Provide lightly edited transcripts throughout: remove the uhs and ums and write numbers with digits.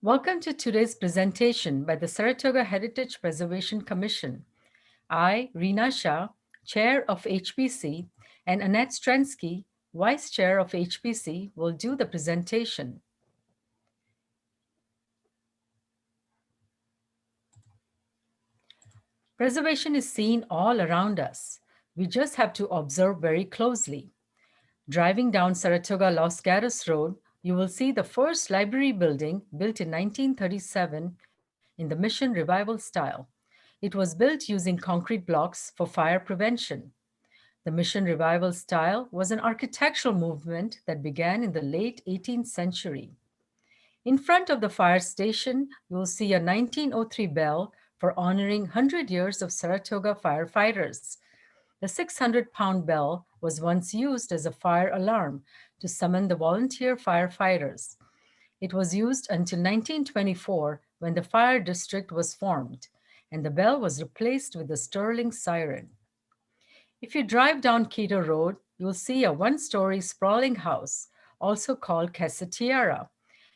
Welcome to today's presentation by the Saratoga Heritage Preservation Commission. I, Reena Shah, Chair of HPC, and Annette Strensky, Vice Chair of HPC, will do the presentation. Preservation is seen all around us. We just have to observe very closely. Driving down Saratoga Los Gatos Road, you will see the first library building built in 1937 in the Mission Revival style. It was built using concrete blocks for fire prevention. The Mission Revival style was an architectural movement that began in the late 18th century. In front of the fire station, you will see a 1903 bell for honoring 100 years of Saratoga firefighters. The 600-pound bell was once used as a fire alarm to summon the volunteer firefighters. It was used until 1924 when the fire district was formed, and the bell was replaced with a Sterling siren. If you drive down Quito Road, you'll see a one-story sprawling house, also called Casa Tierra.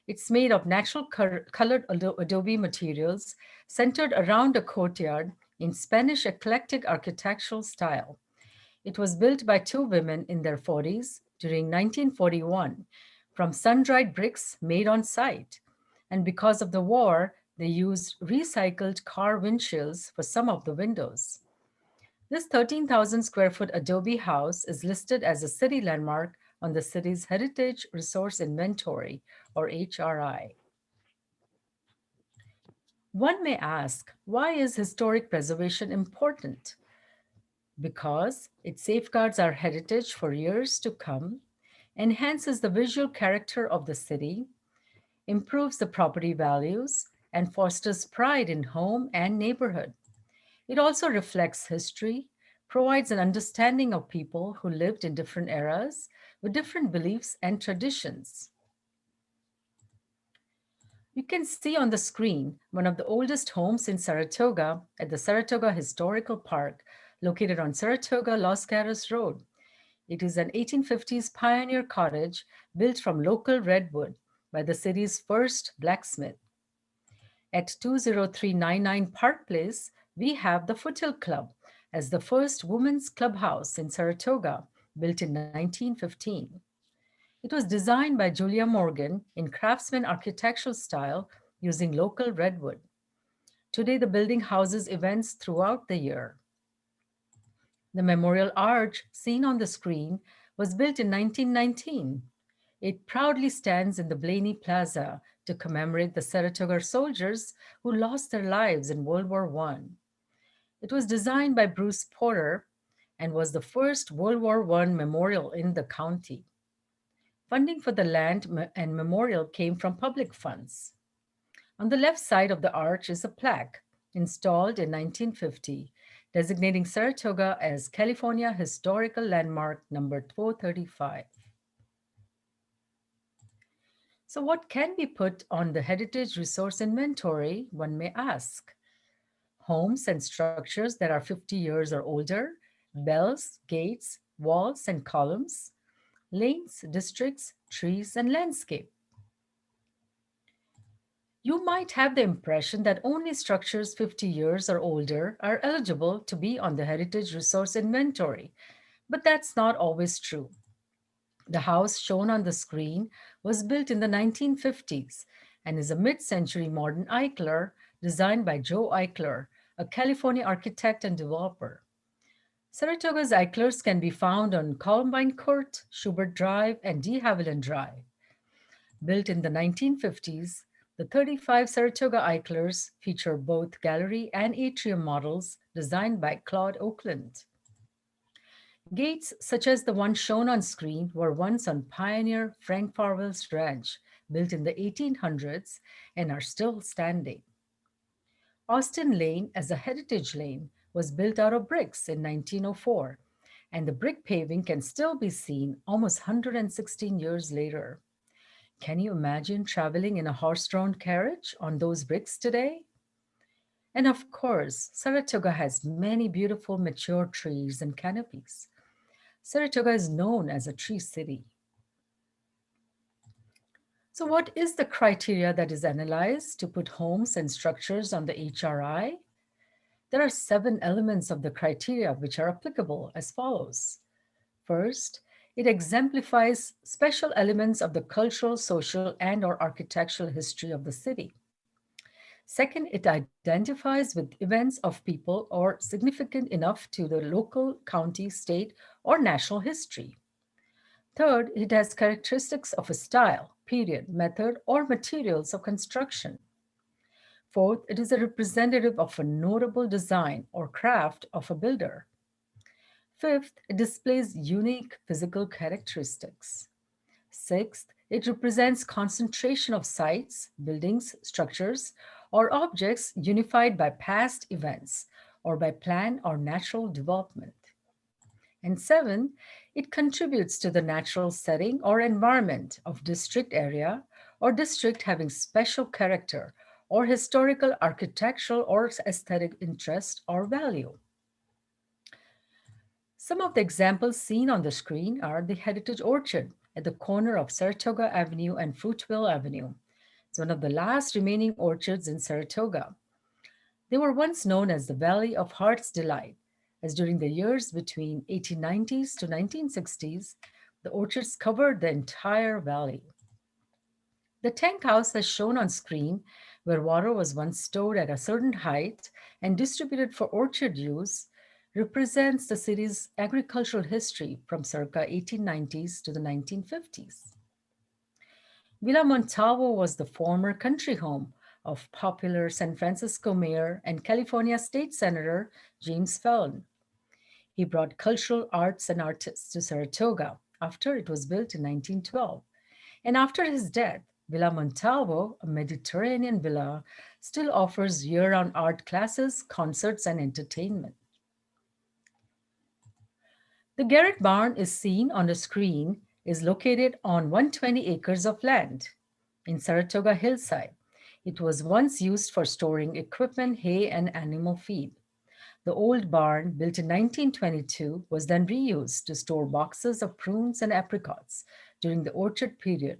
It's made of natural colored adobe materials centered around a courtyard in Spanish eclectic architectural style. It was built by two women in their 40s during 1941 from sun-dried bricks made on site. And because of the war, they used recycled car windshields for some of the windows. This 13,000 square foot adobe house is listed as a city landmark on the city's Heritage Resource Inventory, or HRI. One may ask, why is historic preservation important? Because it safeguards our heritage for years to come, enhances the visual character of the city, improves the property values, and fosters pride in home and neighborhood. It also reflects history, provides an understanding of people who lived in different eras with different beliefs and traditions. You can see on the screen one of the oldest homes in Saratoga at the Saratoga Historical Park, located on Saratoga Los Gatos Road. It is an 1850s pioneer cottage built from local redwood by the city's first blacksmith. At 20399 Park Place, we have the Foothill Club as the first women's clubhouse in Saratoga, built in 1915. It was designed by Julia Morgan in craftsman architectural style using local redwood. Today, the building houses events throughout the year. The memorial arch seen on the screen was built in 1919. It proudly stands in the Blaney Plaza to commemorate the Saratoga soldiers who lost their lives in World War I. It was designed by Bruce Porter and was the first World War I memorial in the county. Funding for the land and memorial came from public funds. On the left side of the arch is a plaque installed in 1950, designating Saratoga as California Historical Landmark number 435. So, what can be put on the Heritage Resource Inventory, one may ask? Homes and structures that are 50 years or older, bells, gates, walls, and columns, lanes, districts, trees, and landscape. You might have the impression that only structures 50 years or older are eligible to be on the Heritage Resource Inventory, but that's not always true. The house shown on the screen was built in the 1950s and is a mid-century modern Eichler designed by Joe Eichler, a California architect and developer. Saratoga's Eichlers can be found on Columbine Court, Schubert Drive, and de Havilland Drive. Built in the 1950s, the 35 Saratoga Eichlers feature both gallery and atrium models designed by Claude Oakland. Gates such as the one shown on screen were once on pioneer Frank Farwell's ranch, built in the 1800s, and are still standing. Austin Lane, as a heritage lane, was built out of bricks in 1904, and the brick paving can still be seen almost 116 years later. Can you imagine traveling in a horse-drawn carriage on those bricks today? And of course, Saratoga has many beautiful mature trees and canopies. Saratoga is known as a tree city. So, what is the criteria that is analyzed to put homes and structures on the HRI? There are 7 elements of the criteria which are applicable as follows. First, it exemplifies special elements of the cultural, social, and or architectural history of the city. Second, it identifies with events of people or significant enough to the local, county, state, or national history. Third, it has characteristics of a style, period, method, or materials of construction. Fourth, it is a representative of a notable design or craft of a builder. Fifth, it displays unique physical characteristics. Sixth, it represents concentration of sites, buildings, structures, or objects unified by past events or by plan or natural development. And seven, it contributes to the natural setting or environment of district area or district having special character or historical, architectural, or aesthetic interest or value. Some of the examples seen on the screen are the Heritage Orchard at the corner of Saratoga Avenue and Fruitville Avenue. It's one of the last remaining orchards in Saratoga. They were once known as the Valley of Heart's Delight, as during the years between 1890s to 1960s, the orchards covered the entire valley. The tank house, as shown on screen, where water was once stored at a certain height and distributed for orchard use, represents the city's agricultural history from circa 1890s to the 1950s. Villa Montalvo was the former country home of popular San Francisco mayor and California state senator James Fallon. He brought cultural arts and artists to Saratoga after it was built in 1912. And after his death, Villa Montalvo, a Mediterranean villa, still offers year round art classes, concerts, and entertainment. The Garrett Barn is seen on the screen is located on 120 acres of land in Saratoga hillside. It was once used for storing equipment, hay, and animal feed. The old barn, built in 1922, was then reused to store boxes of prunes and apricots during the orchard period,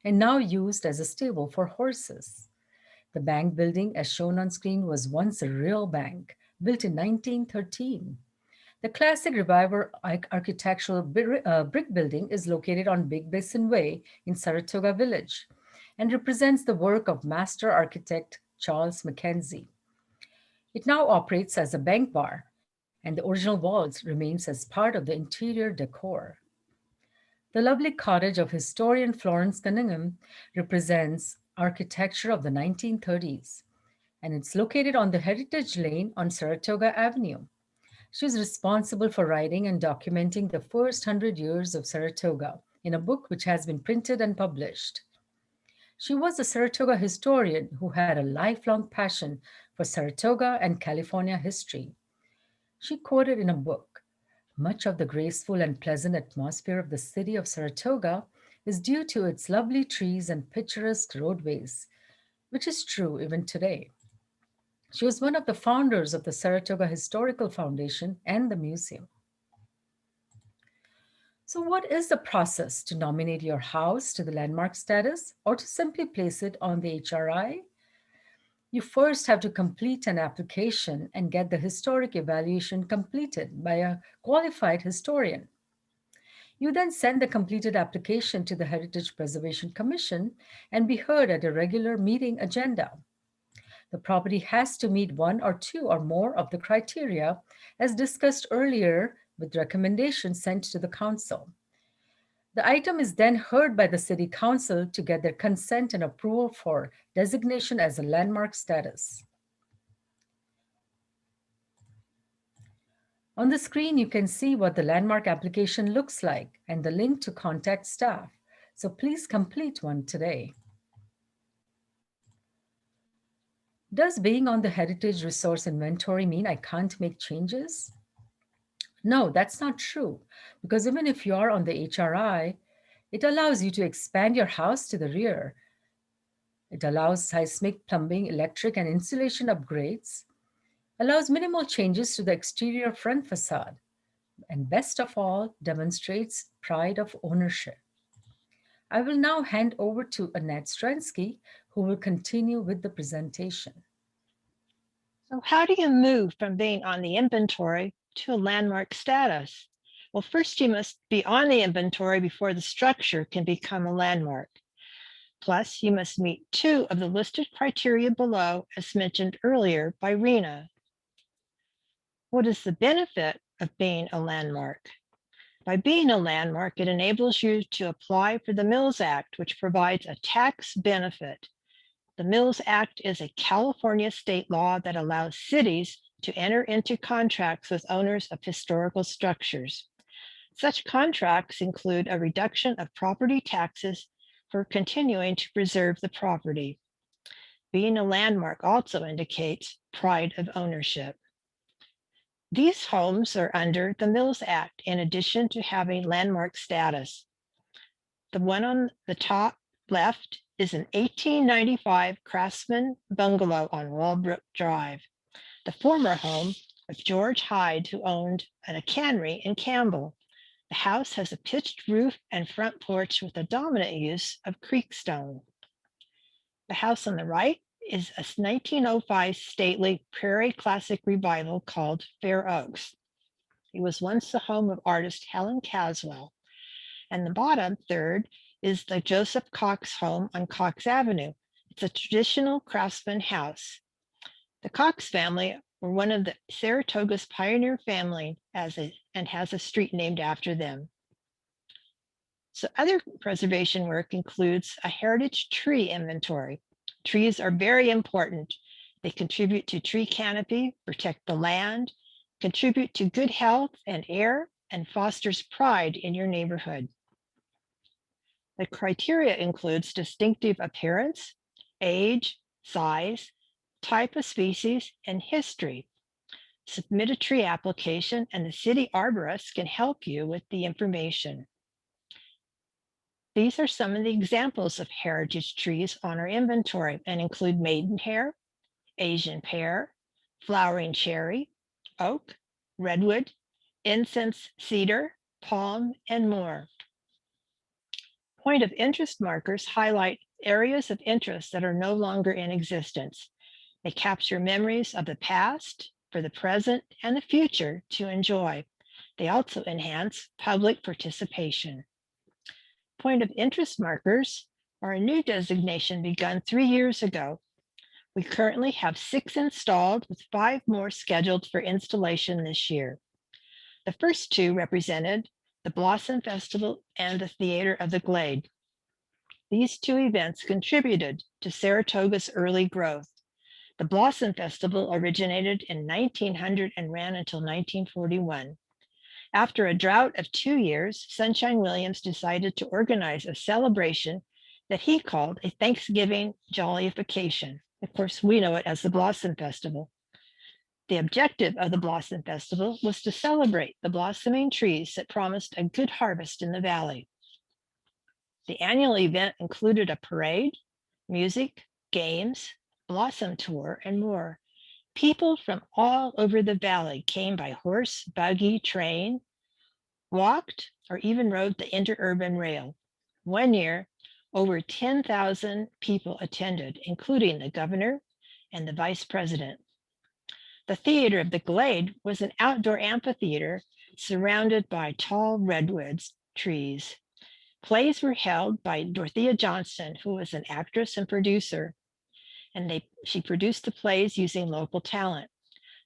and now used as a stable for horses. The bank building, as shown on screen, was once a real bank, built in 1913. The classic revival architectural brick building is located on Big Basin Way in Saratoga Village and represents the work of master architect Charles Mackenzie. It now operates as a bank bar, and the original walls remains as part of the interior decor. The lovely cottage of historian Florence Cunningham represents architecture of the 1930s, and it's located on the Heritage Lane on Saratoga Avenue. She is responsible for writing and documenting the first 100 years of Saratoga in a book which has been printed and published. She was a Saratoga historian who had a lifelong passion for Saratoga and California history. She quoted in a book, much of the graceful and pleasant atmosphere of the city of Saratoga is due to its lovely trees and picturesque roadways, which is true even today. She was one of the founders of the Saratoga Historical Foundation and the museum. So, what is the process to nominate your house to the landmark status or to simply place it on the HRI? You first have to complete an application and get the historic evaluation completed by a qualified historian. You then send the completed application to the Heritage Preservation Commission and be heard at a regular meeting agenda. The property has to meet one or two or more of the criteria as discussed earlier with recommendations sent to the council. The item is then heard by the City Council to get their consent and approval for designation as a landmark status. On the screen, you can see what the landmark application looks like and the link to contact staff. So please complete one today. Does being on the Heritage Resource Inventory mean I can't make changes? No, that's not true, because even if you are on the HRI, it allows you to expand your house to the rear. It allows seismic, plumbing, electric, and insulation upgrades, allows minimal changes to the exterior front facade, and best of all, demonstrates pride of ownership. I will now hand over to Annette Stransky, who will continue with the presentation. So how do you move from being on the inventory to a landmark status? Well, first you must be on the inventory before the structure can become a landmark. Plus, you must meet two of the listed criteria below, as mentioned earlier by Rena. What is the benefit of being a landmark? By being a landmark, it enables you to apply for the Mills Act, which provides a tax benefit. The Mills Act is a California state law that allows cities to enter into contracts with owners of historical structures. Such contracts include a reduction of property taxes for continuing to preserve the property. Being a landmark also indicates pride of ownership. These homes are under the Mills Act in addition to having landmark status. The one on the top left is an 1895 Craftsman bungalow on Walbrook Drive, the former home of George Hyde, who owned a cannery in Campbell. The house has a pitched roof and front porch with a dominant use of creekstone. The house on the right is a 1905 stately Prairie Classic revival called Fair Oaks. It was once the home of artist Helen Caswell. And the bottom third is the Joseph Cox home on Cox Avenue. It's a traditional craftsman house. The Cox family were one of the Saratoga's pioneer family and has a street named after them. So other preservation work includes a heritage tree inventory. Trees are very important. They contribute to tree canopy, protect the land, contribute to good health and air, and fosters pride in your neighborhood. The criteria includes distinctive appearance, age, size, type of species, and history. Submit a tree application and the city arborist can help you with the information. These are some of the examples of heritage trees on our inventory and include maidenhair, Asian pear, flowering cherry, oak, redwood, incense cedar, palm, and more. Point of interest markers highlight areas of interest that are no longer in existence. They capture memories of the past, for the present, and the future to enjoy. They also enhance public participation. Point of interest markers are a new designation begun 3 years ago. We currently have 6 installed with 5 more scheduled for installation this year. The first 2 represented the Blossom Festival and the Theater of the Glade. These 2 events contributed to Saratoga's early growth. The Blossom Festival originated in 1900 and ran until 1941. After a drought of 2 years, Sunshine Williams decided to organize a celebration that he called a Thanksgiving Jollification. Of course, we know it as the Blossom Festival. The objective of the Blossom Festival was to celebrate the blossoming trees that promised a good harvest in the valley. The annual event included a parade, music, games, blossom tour, and more. People from all over the valley came by horse, buggy, train, walked, or even rode the interurban rail. One year, over 10,000 people attended, including the governor and the vice president. The Theater of the Glade was an outdoor amphitheater surrounded by tall redwoods trees. Plays were held by Dorothea Johnston, who was an actress and producer, and she produced the plays using local talent.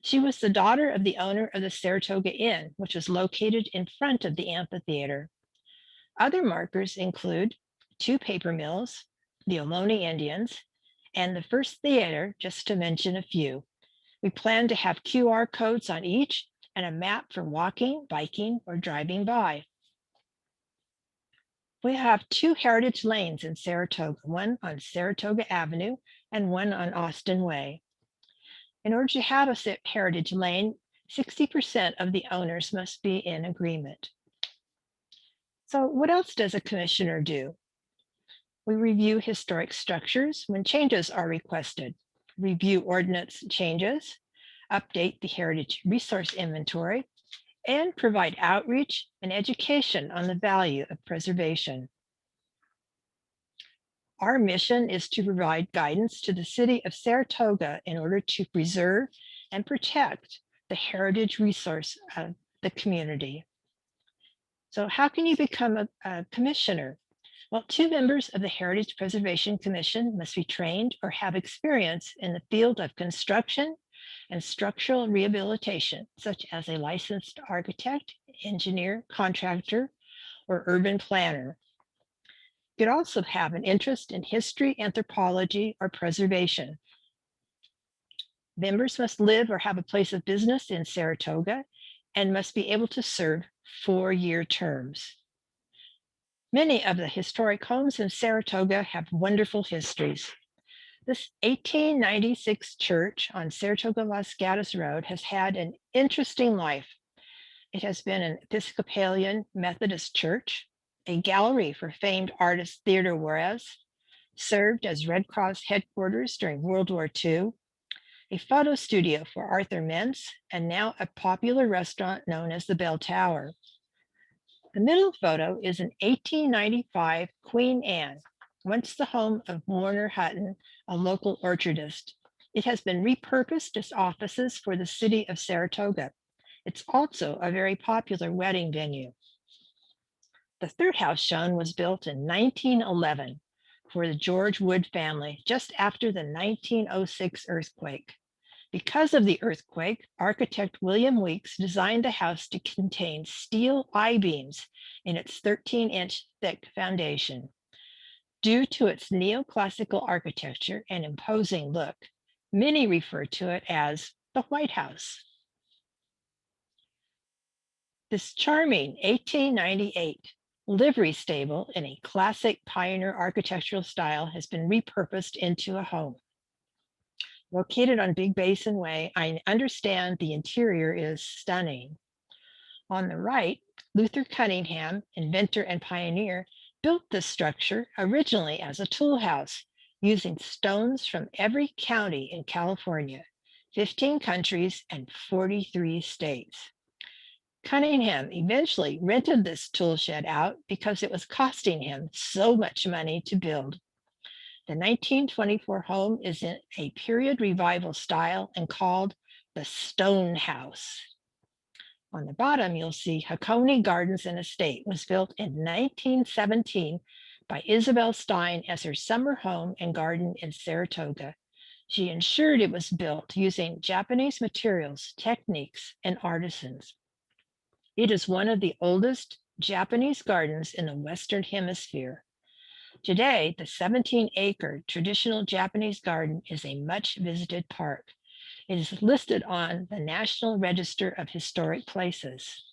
She was the daughter of the owner of the Saratoga Inn, which was located in front of the amphitheater. Other markers include 2 paper mills, the Ohlone Indians, and the first theater, just to mention a few. We plan to have QR codes on each and a map for walking, biking, or driving by. We have 2 heritage lanes in Saratoga, one on Saratoga Avenue and one on Austin Way. In order to have a heritage lane, 60% of the owners must be in agreement. So what else does a commissioner do? We review historic structures when changes are requested, review ordinance changes, update the heritage resource inventory, and provide outreach and education on the value of preservation. Our mission is to provide guidance to the city of Saratoga in order to preserve and protect the heritage resource of the community. So, how can you become a commissioner? Well, two members of the Heritage Preservation Commission must be trained or have experience in the field of construction and structural rehabilitation, such as a licensed architect, engineer, contractor, or urban planner. You could also have an interest in history, anthropology, or preservation. Members must live or have a place of business in Saratoga and must be able to serve 4-year terms. Many of the historic homes in Saratoga have wonderful histories. This 1896 church on Saratoga Los Gatos Road has had an interesting life. It has been an Episcopalian Methodist church, a gallery for famed artist Theodore Juarez, served as Red Cross headquarters during World War II, a photo studio for Arthur Mintz, and now a popular restaurant known as the Bell Tower. The middle photo is an 1895 Queen Anne, once the home of Warner Hutton, a local orchardist. It has been repurposed as offices for the city of Saratoga. It's also a very popular wedding venue. The third house shown was built in 1911 for the George Wood family just after the 1906 earthquake. Because of the earthquake, architect William Weeks designed the house to contain steel I-beams in its 13-inch thick foundation. Due to its neoclassical architecture and imposing look, many refer to it as the White House. This charming 1898 livery stable in a classic pioneer architectural style has been repurposed into a home. Located on Big Basin Way, I understand the interior is stunning. On the right, Luther Cunningham, inventor and pioneer, built this structure originally as a tool house using stones from every county in California, 15 countries, and 43 states. Cunningham eventually rented this tool shed out because it was costing him so much money to build. The 1924 home is in a period revival style and called the Stone House. On the bottom, you'll see Haccone Gardens and Estate was built in 1917 by Isabel Stein as her summer home and garden in Saratoga. She ensured it was built using Japanese materials, techniques, and artisans. It is one of the oldest Japanese gardens in the Western Hemisphere. Today, the 17-acre traditional Japanese garden is a much visited park. It is listed on the National Register of Historic Places.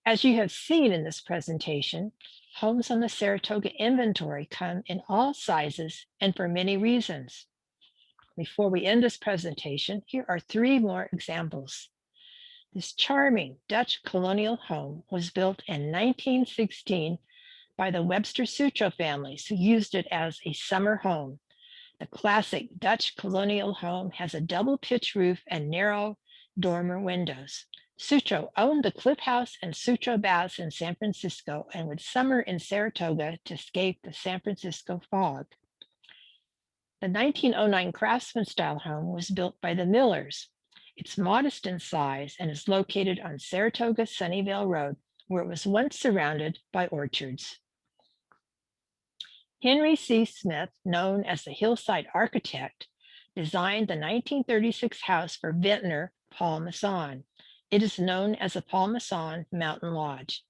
As you have seen in this presentation, homes on the Saratoga inventory come in all sizes and for many reasons. Before we end this presentation, here are 3 more examples. This charming Dutch colonial home was built in 1916 by the Webster Sutro families who used it as a summer home. The classic Dutch colonial home has a double pitch roof and narrow dormer windows. Sutro owned the Cliff House and Sutro Baths in San Francisco and would summer in Saratoga to escape the San Francisco fog. The 1909 Craftsman style home was built by the Millers. It's modest in size and is located on Saratoga Sunnyvale Road, where it was once surrounded by orchards. Henry C. Smith, known as the Hillside Architect, designed the 1936 house for vintner Paul Masson. It is known as the Paul Masson Mountain Lodge.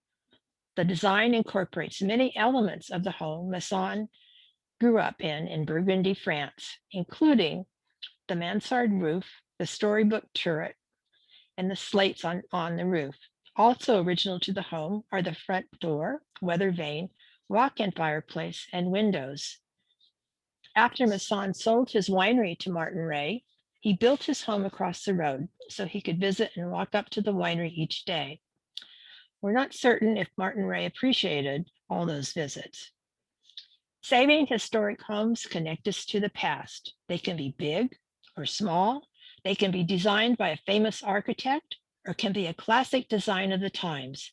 The design incorporates many elements of the home Masson grew up in Burgundy, France, including the mansard roof, the storybook turret, and the slates on the roof. Also original to the home are the front door, weather vane, walk-in fireplace, and windows. After Masson sold his winery to Martin Ray, he built his home across the road so he could visit and walk up to the winery each day. We're not certain if Martin Ray appreciated all those visits. Saving historic homes connect us to the past. They can be big or small. They can be designed by a famous architect or can be a classic design of the times.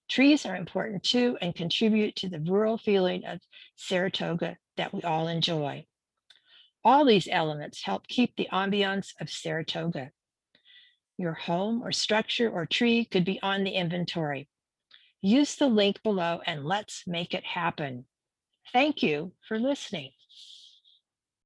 Trees are important too and contribute to the rural feeling of Saratoga that we all enjoy. All these elements help keep the ambiance of Saratoga. Your home or structure or tree could be on the inventory. Use the link below and let's make it happen. Thank you for listening.